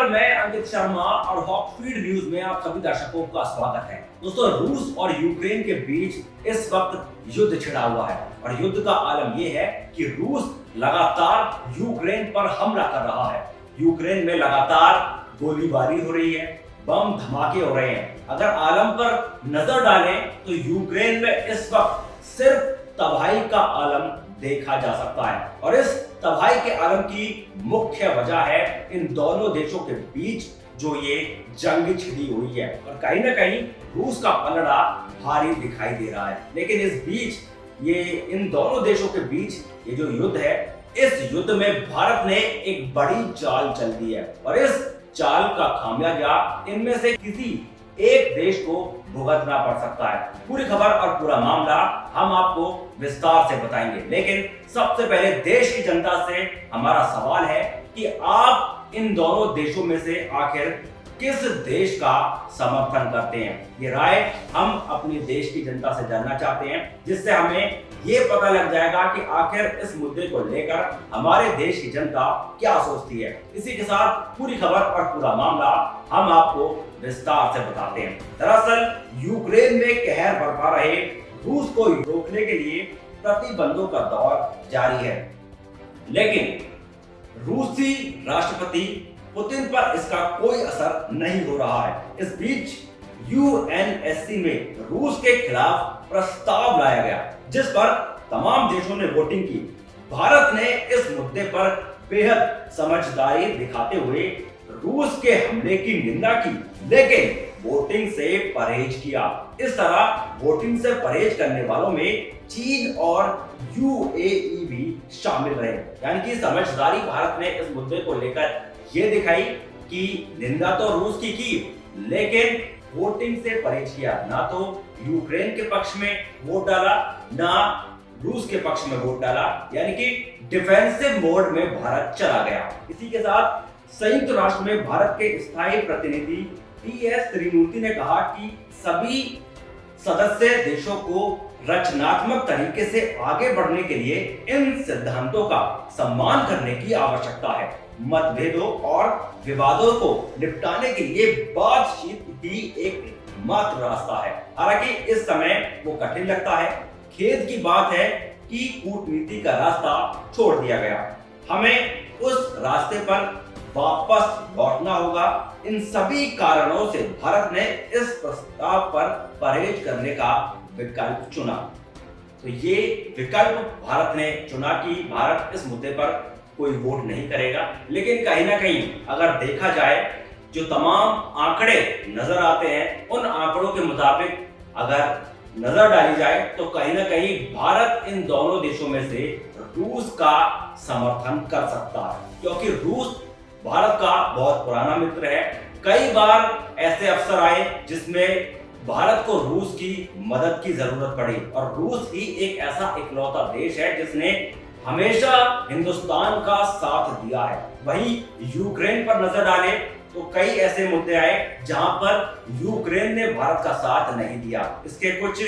नमस्कार, मैं अंकित शर्मा और हॉट फीड न्यूज में आप सभी दर्शकों का स्वागत है। दोस्तों, रूस और यूक्रेन के बीच इस वक्त युद्ध छिड़ा हुआ है और युद्ध का आलम यह है कि रूस लगातार यूक्रेन पर हमला कर रहा है। यूक्रेन में लगातार गोलीबारी हो रही है, बम धमाके हो रहे हैं। अगर आलम पर नजर डालें तो यूक्रेन में इस वक्त सिर्फ तबाही का आलम देखा जा सकता है और इस तबाही के आलम की मुख्य वजह है इन दोनों देशों के बीच जो ये जंग छिड़ी हुई है और कहीं ना कहीं रूस का पलड़ा भारी दिखाई दे रहा है। लेकिन इस बीच ये इन दोनों देशों के बीच ये जो युद्ध है, इस युद्ध में भारत ने एक बड़ी चाल चल दी है और इस चाल का खामियाजा इनमें से किसी एक देश को भुगतना पड़ सकता है। पूरी खबर और पूरा मामला हम आपको विस्तार से बताएंगे, लेकिन सबसे पहले देश की जनता से हमारा सवाल है कि आप इन दोनों देशों में से आखिर किस देश का समर्थन करते हैं। ये राय हम अपने देश की जनता से जानना चाहते हैं, जिससे हमें ये पता लग जाएगा कि आखिर इस मुद्दे को लेकर हमारे देश की जनता क्या सोचती है। इसी के साथ पूरी खबर और पूरा मामला हम आपको विस्तार से बताते हैं। दरअसल यूक्रेन में कहर बरपा रहे रूस को रोकने के लिए प्रतिबंधों का दौर जारी है, लेकिन रूसी राष्ट्रपति पुतिन पर इसका कोई असर नहीं हो रहा है। इस बीच यूएनएससी में रूस के खिलाफ प्रस्ताव लाया गया, जिस पर तमाम देशों ने वोटिंग की। भारत ने इस मुद्दे पर बेहद समझदारी दिखाते हुए रूस के हमले की निंदा की, लेकिन वोटिंग से परहेज किया। इस तरह वोटिंग से परहेज करने वालों में चीन और यूएई भी शामिल रहे। यानी कि समझदारी भारत ने इस मुद्दे को लेकर ये दिखाई कि निंदा तो रूस की, लेकिन वोटिंग से परहेज किया। ना तो यूक्रेन के पक्ष में वोट डाला, ना रूस के पक्ष में वोट डाला, यानी कि डिफेंसिव मोड में भारत चला गया। इसी के साथ संयुक्त राष्ट्र में भारत के स्थायी प्रतिनिधि टीएस त्रिमूर्ति ने कहा कि सभी सदस्य देशों को रचनात्मक तरीके से आगे बढ़ने के लिए इन सिद्धांतों का सम्मान करने की आवश्यकता है। मतभेदों और विवादों को निपटाने के लिए बातचीत ही एक मात्र रास्ता है। हालांकि इस समय वो कठिन लगता है। खेद की बात है कि कूटनीति का रास्ता छोड़ दिया गया। हमें उस रास्ते पर वापस लौटना होगा। इन सभी कारणों से भारत ने इस प्रस्ताव पर परहेज करने का विकल्प चुना। तो ये विकल्प भारत ने चुना कि भारत इस मुद्दे पर कोई वोट नहीं करेगा। लेकिन कहीं ना कहीं अगर देखा जाए, जो तमाम आंकड़े नजर आते हैं, उन आंकड़ों के मुताबिक अगर नजर डाली जाए तो कहीं ना कहीं भारत इन दोनों देशों में से रूस का समर्थन कर सकता है, क्योंकि रूस भारत का बहुत पुराना मित्र है। कई बार ऐसे अवसर आए जिसमें भारत को रूस की मदद की जरूरत पड़ी और रूस ही एक ऐसा इकलौता देश है जिसने हमेशा हिंदुस्तान का साथ दिया है। वहीं यूक्रेन पर नजर डालें तो कई ऐसे मुद्दे आए जहां पर यूक्रेन ने भारत का साथ नहीं दिया। इसके कुछ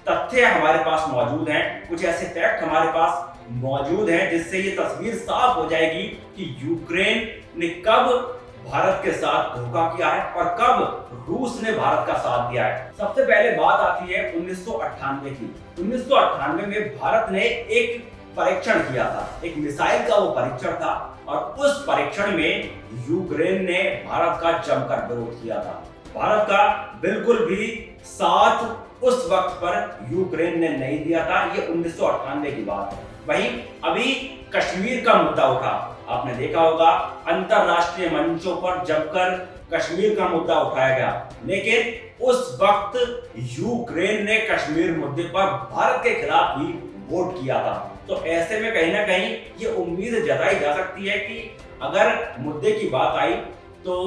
तथ्य हमारे पास मौजूद हैं, कुछ ऐसे फैक्ट हमारे पास मौजूद हैं जिससे ये तस्वीर साफ हो जाएगी कि यूक्रेन ने कब भारत के साथ धोखा किया है और कब रूस ने भारत का साथ दिया है। सबसे पहले बात आती है 1998 की। 1998 में भारत ने एक परीक्षण किया था, एक मिसाइल का वो परीक्षण था और उस परीक्षण में यूक्रेन ने भारत का जमकर विरोध किया था। भारत का बिल्कुल भी साथ उस वक्त पर यूक्रेन ने नहीं दिया था। ये 1998 की बात है। वहीं अभी कश्मीर का मुद्दा उठा, आपने देखा होगा अंतरराष्ट्रीय मंचों पर जमकर कश्मीर का मुद्दा उठाया गया, लेकिन उस वक्त यूक्रेन ने कश्मीर मुद्दे पर भारत के खिलाफ ही वोट किया था। तो ऐसे में कहीं ना कहीं ये उम्मीद जताई जा सकती है कि अगर मुद्दे की बात आई तो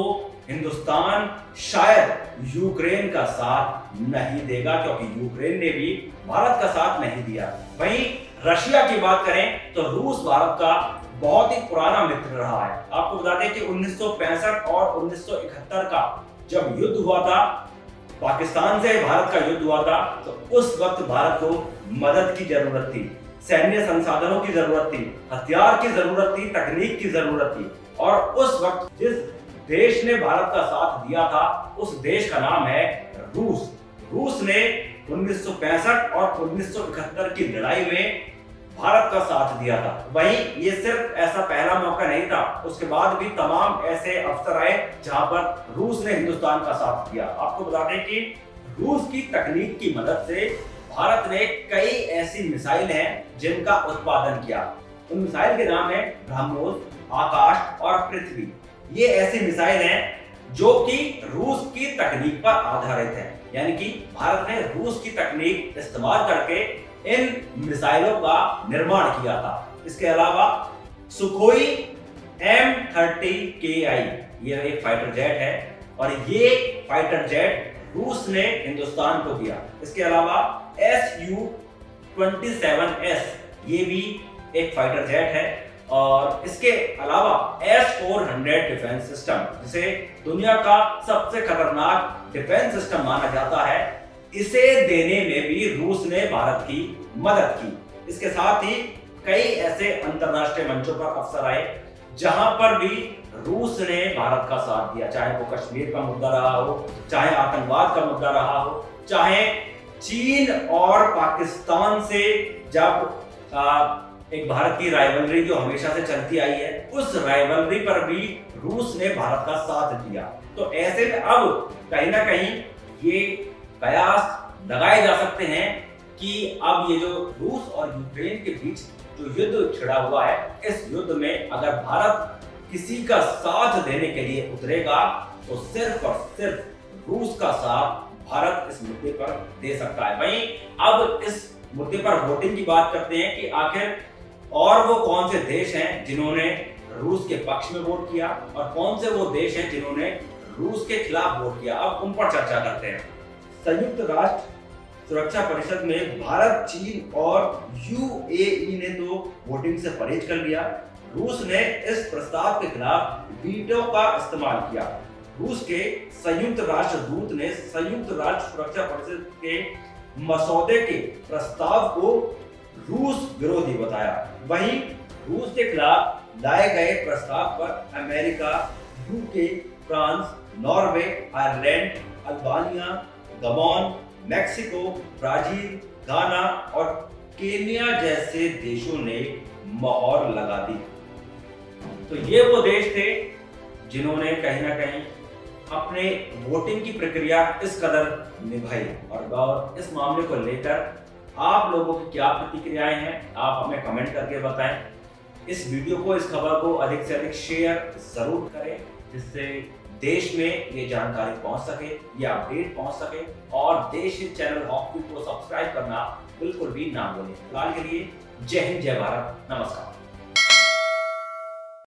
हिंदुस्तान शायद यूक्रेन का साथ नहीं देगा, क्योंकि यूक्रेन ने भी भारत का साथ नहीं दिया। वहीं रशिया की बात करें तो रूस भारत का बहुत ही पुराना मित्र रहा है। आपको बता दें कि 1965 और 1971 का जब युद्ध हुआ था, पाकिस्तान से भारत का युद्ध हुआ था, तो उस वक्त भारत को मदद की जरूरत थी, सैन्य संसाधनों की जरूरत थी, हथियार की जरूरत थी, तकनीक की जरूरत थी। और उस वक्त जिस देश ने भारत का साथ दिया था उस देश का नाम है रूस। रूस ने 1965 और 1971 की लड़ाई में भारत का साथ दिया था। वहीं ये सिर्फ ऐसा पहला मौका नहीं था, उसके बाद भी तमाम ऐसे अवसर आए जहां पर रूस ने हिंदुस्तान का साथ दिया। आपको बता दें कि रूस की तकनीक की मदद से भारत ने कई ऐसी मिसाइल हैं जिनका उत्पादन किया। उन मिसाइल के नाम है ब्रह्मोस, आकाश और पृथ्वी। ये ऐसी मिसाइल हैं जो कि रूस की तकनीक पर आधारित है, यानी कि भारत ने रूस की तकनीक इस्तेमाल करके इन मिसाइलों का निर्माण किया था। इसके अलावा सुखोई M30KI ये एक फाइटर जेट है और ये फाइटर जेट रूस ने हिंदुस्तान को दिया। इसके अलावा Su-27S ये भी एक फाइटर जेट है और इसके अलावा S-400 डिफेंस सिस्टम, जिसे दुनिया का सबसे खतरनाक डिफेंस सिस्टम माना जाता है, इसे देने में भी रूस ने भारत की मदद की। इसके साथ ही कई ऐसे अंतरराष्ट्रीय मंचों पर अवसर आए जहां पर भी रूस ने भारत का साथ दिया, चाहे वो कश्मीर का मुद्दा रहा हो, चाहे आतंकवाद का मुद्दा रहा हो, चाहे चीन और पाकिस्तान से जब एक भारत की राइवलरी जो हमेशा से चलती आई है, उस राइवलरी पर भी रूस ने भारत का साथ दिया। तो ऐसे में अब कहीं ना कहीं ये कयास लगाए जा सकते हैं कि अब ये जो रूस और यूक्रेन के बीच जो युद्ध छिड़ा हुआ है, इस युद्ध में अगर भारत किसी का साथ देने के लिए उतरेगा तो सिर्फ और सिर्फ रूस का साथ भारत इस मुद्दे पर दे सकता है। वहीं अब इस मुद्दे पर वोटिंग की बात करते हैं कि आखिर और वो कौन से देश हैं जिन्होंने रूस के पक्ष में वोट किया और कौन से वो देश हैं जिन्होंने रूस के खिलाफ वोट किया। अब उन पर चर्चा करते हैं। संयुक्त राष्ट्र सुरक्षा परिषद में भारत, चीन और यूएई ने तो वोटिंग से परहेज कर लिया। रूस ने इस प्रस्ताव के खिलाफ वीटो का इस्तेमाल किया। रूस के संयुक्त राष्ट्र दूत ने संयुक्त राष्ट्र सुरक्षा परिषद के मसौदे के प्रस्ताव को रूस विरोधी बताया। वहीं रूस के खिलाफ लाए गए प्रस्ताव पर America, UK, France, Norway, Ireland, Albania, Gabon, Mexico, Brazil, Ghana और केन्या जैसे देशों ने मोहर लगा दी। तो ये वो देश थे जिन्होंने कहीं ना कहीं अपने वोटिंग की प्रक्रिया इस कदर निभाई। और इस मामले को लेकर आप लोगों की क्या प्रतिक्रियाएं हैं, आप हमें कमेंट करके बताएं। इस वीडियो को, इस खबर को अधिक से अधिक शेयर जरूर करें, जिससे देश में ये जानकारी पहुंच सके, ये अपडेट पहुंच सके। और देश हित चैनल हॉकी को सब्सक्राइब करना बिल्कुल भी ना भूलें। फिलहाल के लिए जय हिंद, जय भारत, नमस्कार।